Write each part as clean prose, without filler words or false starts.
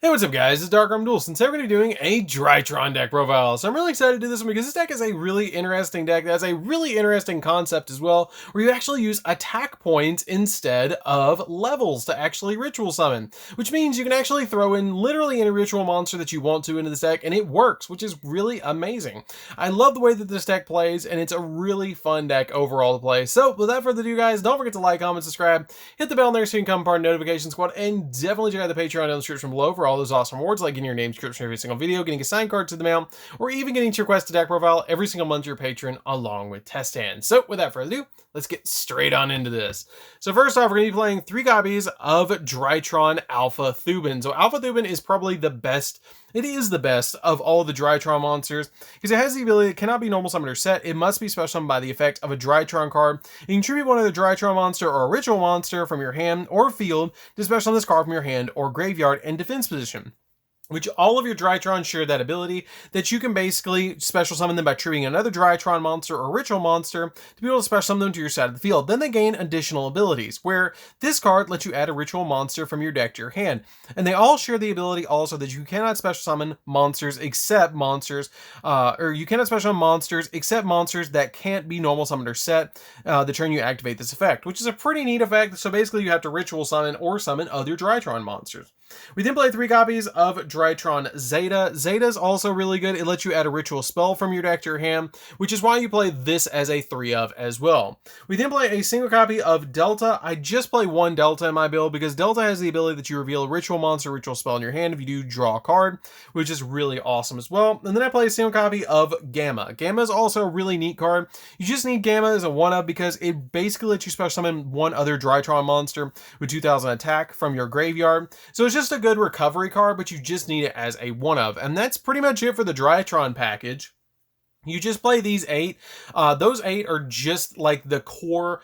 Hey, what's up guys, it's DarkArmedDuelist, and today we're going to be doing a Drytron deck profile. So I'm really excited to do this one because this deck is a really interesting deck that has a really interesting concept as well, where you actually use attack points instead of levels to actually ritual summon, which means you can actually throw in literally any ritual monster that you want to into this deck, and it works, which is really amazing. I love the way that this deck plays, and it's a really fun deck overall to play. So without further ado guys, don't forget to like, comment, subscribe, hit the bell there so you can become part of the notification squad, and definitely check out the Patreon down in the description below for all those awesome rewards, like getting your name description every single video, getting a signed card to the mail, or even getting to your quest to deck profile every single month to your patron along with test hands. So without further ado, let's get straight on into this. So first off, we're going to be playing 3 copies of Drytron Alpha Thuban. So Alpha Thuban is probably the best. It is the best of all of the Drytron monsters because it has the ability, it cannot be normal summoned or set. It must be special summoned by the effect of a Drytron card. You can tribute one of the Drytron monster or a ritual monster from your hand or field to special summon this card from your hand or graveyard in defense position. Which all of your Drytron share that ability that you can basically special summon them by triggering another Drytron monster or ritual monster to be able to special summon them to your side of the field. Then they gain additional abilities, where this card lets you add a ritual monster from your deck to your hand. And they all share the ability also that you cannot special summon monsters except monsters, you cannot special summon monsters except monsters that can't be normal summoned or set the turn you activate this effect, which is a pretty neat effect. So basically you have to ritual summon or summon other Drytron monsters. We then play 3 copies of Drytron Zeta. Zeta is also really good. It lets you add a ritual spell from your deck to your hand, which is why you play this as a 3 of as well. We then play a single copy of Delta. I just play 1 Delta in my build because Delta has the ability that you reveal a ritual monster, ritual spell in your hand if you do draw a card, which is really awesome as well. And then I play a single copy of Gamma. Gamma is also a really neat card. You just need Gamma as a 1-of because it basically lets you special summon one other Drytron monster with 2000 attack from your graveyard. So it's just a good recovery card, but you just need it as a 1-of. And that's pretty much it for the Drytron package. You just play these 8. Those 8 are just like the core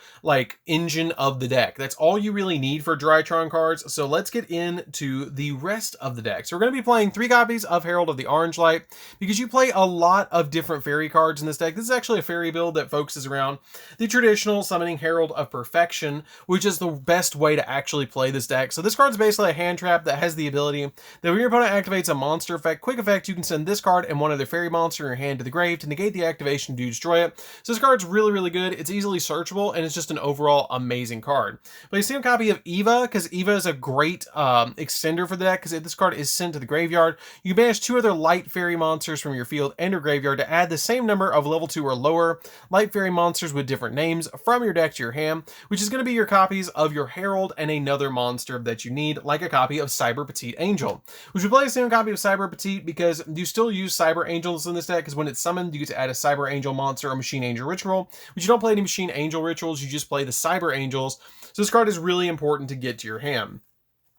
engine of the deck. That's all you really need for Drytron cards. So let's get into the rest of the deck. So we're going to be playing 3 copies of Herald of the Orange Light because you play a lot of different fairy cards in this deck. This is actually a fairy build that focuses around the traditional summoning Herald of Perfection, which is the best way to actually play this deck. So this card is basically a hand trap that has the ability that when your opponent activates a monster effect, quick effect, you can send this card and one other fairy monster in your hand to the grave to negate the activation to destroy it. So this card's really good. It's easily searchable and it's just an overall amazing card. Play a single copy of Eva because Eva is a great extender for the deck because this card is sent to the graveyard. You banish 2 other light fairy monsters from your field and your graveyard to add the same number of level 2 or lower light fairy monsters with different names from your deck to your hand, which is going to be your copies of your Herald and another monster that you need, like a copy of Cyber Petite Angel. Which we play a single copy of Cyber Petite because you still use Cyber Angels in this deck because when it's summoned you get to add a Cyber Angel monster or Machine Angel ritual, but you don't play any Machine Angel rituals, you just play the Cyber Angels. So this card is really important to get to your hand.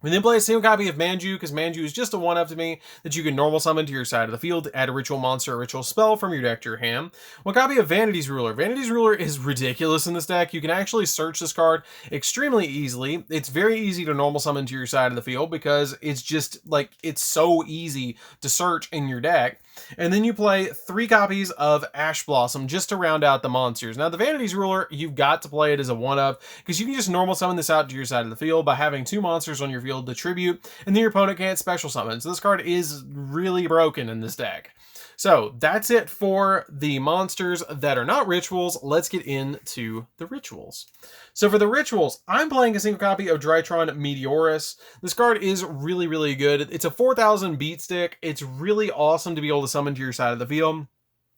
We then play a single copy of Manju because Manju is just a 1-of to me that you can normal summon to your side of the field to add a ritual monster or ritual spell from your deck to your hand. 1 copy of Vanity's Ruler. Vanity's Ruler is ridiculous in this deck. You can actually search this card extremely easily. It's very easy to normal summon to your side of the field because it's just it's so easy to search in your deck. And then you play 3 copies of Ash Blossom just to round out the monsters. Now the Vanity's Ruler, you've got to play it as a 1-of because you can just normal summon this out to your side of the field by having 2 monsters on your field to tribute, and then your opponent can't special summon. So this card is really broken in this deck. So that's it for the monsters that are not rituals. Let's get into the rituals. So for the rituals, I'm playing a single copy of Drytron Meteorus. This card is really good. It's a 4000 beat stick. It's really awesome to be able to summon to your side of the field.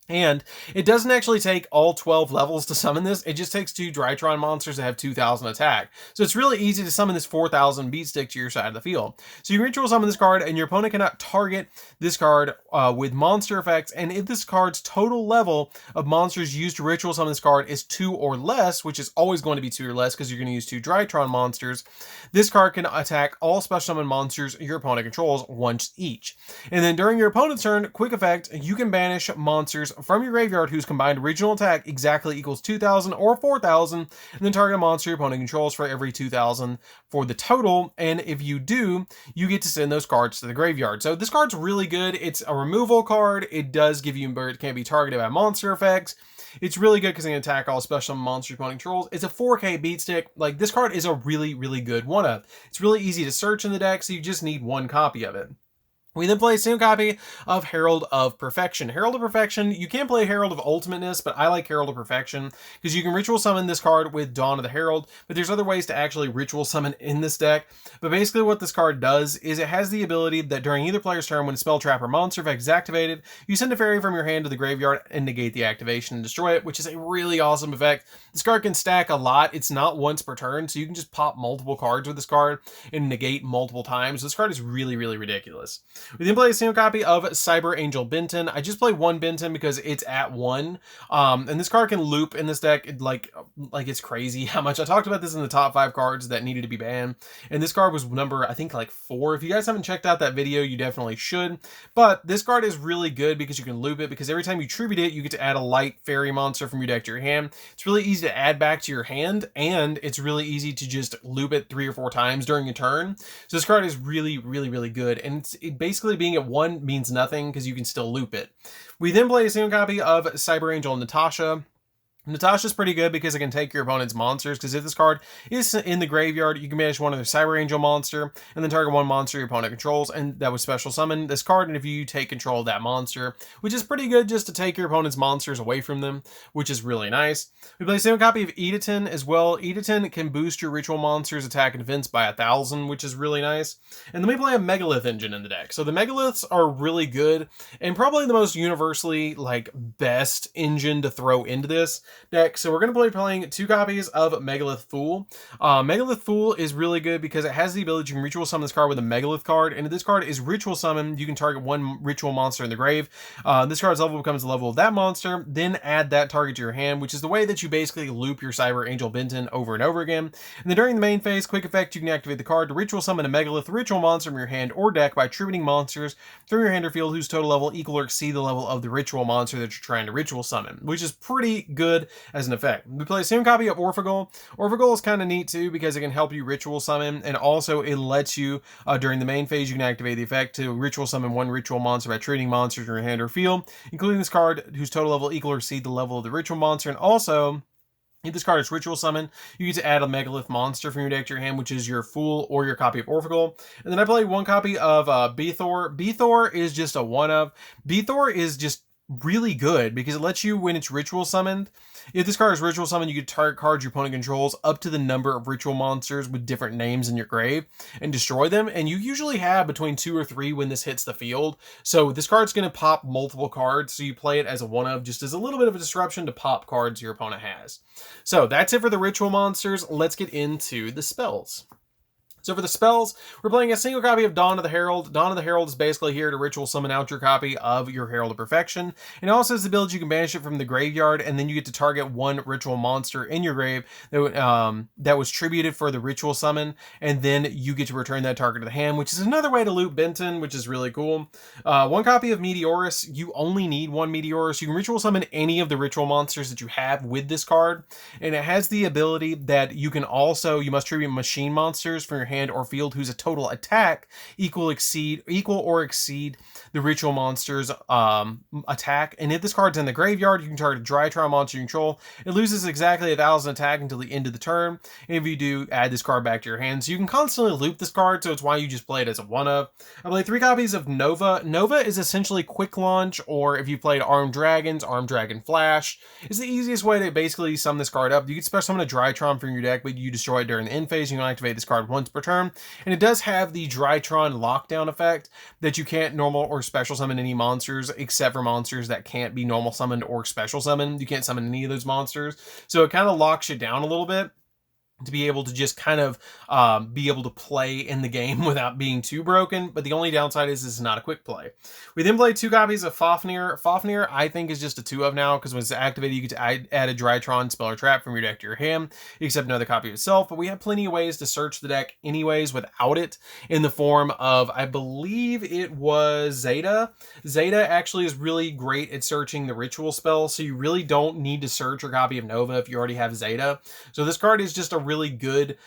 And it doesn't actually take all 12 levels to summon this. It just takes 2 Drytron monsters that have 2000 attack. So it's really easy to summon this 4000 beat stick to your side of the field. So you ritual summon this card and your opponent cannot target this card with monster effects. And if this card's total level of monsters used to ritual summon this card is 2 or less, which is always going to be 2 or less because you're going to use 2 Drytron monsters, this card can attack all special summon monsters your opponent controls once each. And then during your opponent's turn, quick effect, you can banish monsters from your graveyard whose combined original attack exactly equals 2000 or 4000, and then target a monster your opponent controls for every 2000 for the total. And if you do, you get to send those cards to the graveyard. So this card's really good. It's a removal card. It does give you, it can't be targeted by monster effects. It's really good because it can attack all special monster opponent controls. It's a 4K beat stick. This card is a really good 1-of. It's really easy to search in the deck, so you just need 1 copy of it. We then play a single copy of Herald of Perfection. Herald of Perfection, you can play Herald of Ultimateness, but I like Herald of Perfection because you can ritual summon this card with Dawn of the Herald, but there's other ways to actually ritual summon in this deck. But basically what this card does is it has the ability that during either player's turn when a spell, trap, or monster effect is activated, you send a fairy from your hand to the graveyard and negate the activation and destroy it, which is a really awesome effect. This card can stack a lot. It's not once per turn, so you can just pop multiple cards with this card and negate multiple times. This card is really, really ridiculous. We then play a single copy of Cyber Angel Benton. I just play one Benton because it's at 1. And this card can loop in this deck like it's crazy how much. I talked about this in the top 5 cards that needed to be banned. And this card was number, I think, like 4. If you guys haven't checked out that video, you definitely should. But this card is really good because you can loop it, because every time you tribute it, you get to add a light fairy monster from your deck to your hand. It's really easy to add back to your hand, and it's really easy to just loop it 3 or 4 times during a turn. So this card is really, really, really good. And it basically being at 1 means nothing because you can still loop it. We then play a single copy of Cyber Angel Natasha. Natasha's pretty good because it can take your opponent's monsters, because if this card is in the graveyard, you can banish one of their Cyber Angel monster and then target one monster your opponent controls, and that would special summon this card, and if you take control of that monster, which is pretty good just to take your opponent's monsters away from them, which is really nice. We play a single copy of Edaton as well. Edaton can boost your ritual monsters attack and defense by 1,000, which is really nice. And then we play a Megalith engine in the deck. So the Megaliths are really good and probably the most universally best engine to throw into this deck. So we're going to be playing 2 copies of Megalith Fool. Megalith Fool is really good because it has the ability, you can ritual summon this card with a Megalith card, and if this card is ritual summoned, you can target one ritual monster in the grave. This card's level becomes the level of that monster, then add that target to your hand, which is the way that you basically loop your Cyber Angel Benton over and over again. And then during the main phase, quick effect, you can activate the card to ritual summon a Megalith ritual monster from your hand or deck by tributing monsters from your hand or field whose total level equal or exceed the level of the ritual monster that you're trying to ritual summon, which is pretty good as an effect. We play the same copy of Orphagal. Orphagal is kind of neat too because it can help you ritual summon, and also it lets you, during the main phase, you can activate the effect to ritual summon one ritual monster by trading monsters from your hand or field, including this card whose total level equal or exceed the level of the ritual monster. And also, if this card is ritual summon, you get to add a Megalith monster from your deck to your hand, which is your Fool or your copy of Orphagal. And then I play one copy of Bethor. Bethor is just a one-of. Bethor is just really good because it lets you, when it's ritual summoned, if this card is ritual summoned, you can target cards your opponent controls up to the number of ritual monsters with different names in your grave and destroy them. And you usually have between 2 or 3 when this hits the field. So this card's going to pop multiple cards. So you play it as a one-of, just as a little bit of a disruption to pop cards your opponent has. So that's it for the ritual monsters. Let's get into the spells. So for the spells, we're playing a single copy of Dawn of the Herald. Dawn of the Herald is basically here to ritual summon out your copy of your Herald of Perfection. And it also has the ability you can banish it from the graveyard, and then you get to target one ritual monster in your grave that was tributed for the ritual summon, and then you get to return that target to the hand, which is another way to loop Benton, which is really cool. One copy of Meteorus. You only need one Meteorus. You can ritual summon any of the ritual monsters that you have with this card, and it has the ability that you can also, you must tribute machine monsters from your hand or field whose total attack equal or exceed the ritual monster's attack. And if this card's in the graveyard, you can target a Drytron monster you control. It loses exactly 1,000 attack until the end of the turn. And if you do, add this card back to your hand. So you can constantly loop this card, so it's why you just play it as a one-of. I play 3 copies of Nova. Nova is essentially quick launch, or if you played Armed Dragons, Armed Dragon Flash. It's the easiest way to basically sum this card up. You can special summon a Drytron from your deck, but you destroy it during the end phase. You can activate this card once per turn. And it does have the Drytron lockdown effect that you can't normal or special summon any monsters except for monsters that can't be normal summoned or special summoned. You can't summon any of those monsters. So it kind of locks you down a little bit to be able to just kind of be able to play in the game without being too broken. But the only downside is it's not a quick play. We then play 2 copies of Fafnir. Fafnir, I think, is just a 2-of now, because when it's activated, you get to add a Drytron spell or trap from your deck to your hand, except another copy of itself. But we have plenty of ways to search the deck anyways without it, in the form of, I believe it was Zeta. Zeta actually is really great at searching the ritual spell, so you really don't need to search your copy of Nova if you already have Zeta. So this card is just a really good,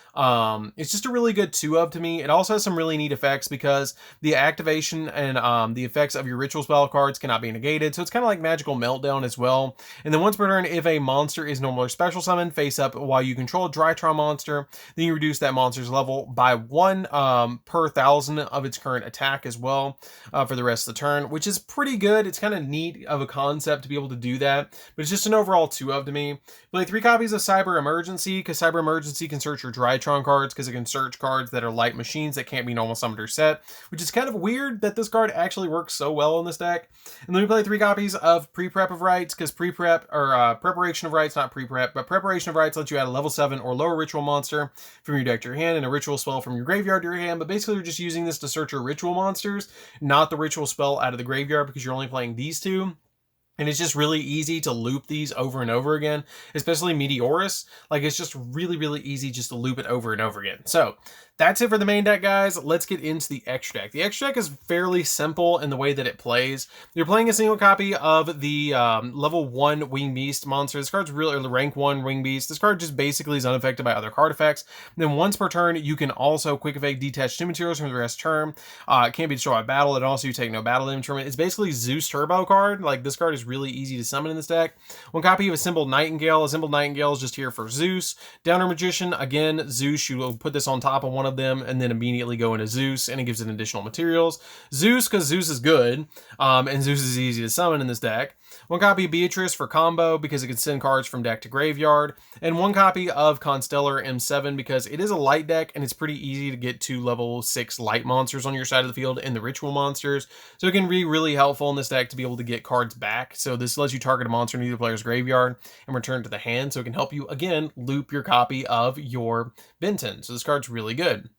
it's just a really good 2-of to me. It also has some really neat effects because the activation and the effects of your ritual spell cards cannot be negated. So it's kind of like Magical Meltdown as well. And then once per turn, if a monster is normal or special summon face up while you control a Drytron monster, then you reduce that monster's level by 1 per 1,000 of its current attack as well for the rest of the turn, which is pretty good. It's kind of neat of a concept to be able to do that, but it's just an overall 2-of to me. Play 3 copies of Cyber Emergency, because Cyber Emergency can search your Drytron cards, because it can search cards that are light machines that can't be normal summoned or set, which is kind of weird that this card actually works so well in this deck. And then we play 3 copies of Pre-Prep of Rites, because Preparation of Rites, not Pre-Prep, but Preparation of Rites lets you add a level 7 or lower ritual monster from your deck to your hand and a ritual spell from your graveyard to your hand, but basically you're just using this to search your ritual monsters, not the ritual spell out of the graveyard, because you're only playing these 2. And it's just really easy to loop these over and over again, especially Meteorus. Like, it's just really, really easy just to loop it over and over again. So that's it for the main deck, guys. Let's get into the extra deck. The extra deck is fairly simple in the way that it plays. You're playing a single copy of the level 1 Wing Beast monster. This card's really rank 1 Wing Beast. This card just basically is unaffected by other card effects. And then once per turn, you can also quick effect detach 2 materials from the rest turn. It can't be destroyed by battle, and also you take no battle damage from it. It's basically Zeus Turbo card. Like, this card is really easy to summon in this deck. 1 copy of Assembled Nightingale. Assembled Nightingale is just here for Zeus. Downer Magician, again, Zeus, you will put this on top of one of them and then immediately go into Zeus, and it gives it additional materials. Zeus, because Zeus is good, and Zeus is easy to summon in this deck. 1 copy of Beatrice for combo, because it can send cards from deck to graveyard. And 1 copy of Constellar M7, because it is a light deck, and it's pretty easy to get 2 level 6 light monsters on your side of the field and the ritual monsters. So it can be really helpful in this deck to be able to get cards back. So this lets you target a monster in either player's graveyard and return to the hand. So it can help you, again, loop your copy of your Benton. So this card's really good.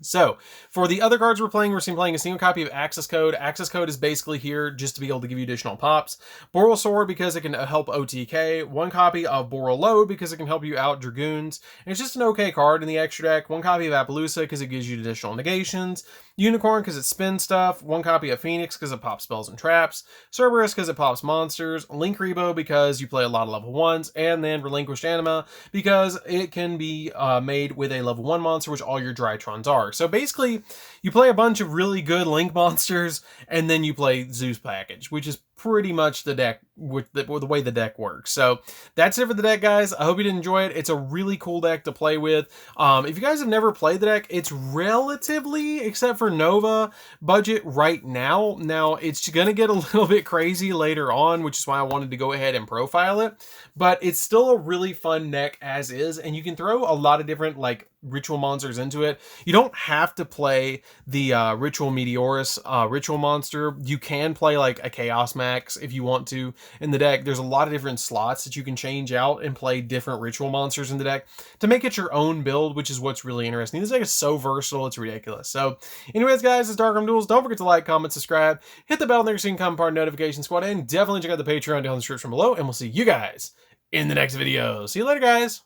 So, for the other cards we're playing a single copy of Access Code. Access Code is basically here just to be able to give you additional pops. Boral Sword, because it can help OTK. 1 copy of Boral Load, because it can help you out Dragoons. And it's just an okay card in the extra deck. 1 copy of Appaloosa, because it gives you additional negations. Unicorn, because it spins stuff. 1 copy of Phoenix, because it pops spells and traps. Cerberus, because it pops monsters. Link Rebo, because you play a lot of level 1s. And then Relinquished Anima, because it can be made with a level 1 monster, which all your Drytrons are. So basically, you play a bunch of really good Link monsters, and then you play Zeus package, which is pretty much the deck, with the way the deck works. So that's it for the deck, guys. I hope you did enjoy it. It's a really cool deck to play with. If you guys have never played the deck, it's relatively, except for Nova, budget right now. Now, it's going to get a little bit crazy later on, which is why I wanted to go ahead and profile it. But it's still a really fun deck as is, and you can throw a lot of different, like, ritual monsters into it. You don't have to play the Ritual Meteorus ritual monster. You can play like a Chaos Max if you want to in the deck. There's a lot of different slots that you can change out and play different ritual monsters in the deck to make it your own build, which is what's really interesting. This deck is so versatile, it's ridiculous. So anyways, guys, this is DarkArmedDuelist. Don't forget to like, comment, subscribe, hit the bell there so you can become part of the notification squad, and definitely check out the Patreon down in the description below, and we'll see you guys in the next video. See you later, guys.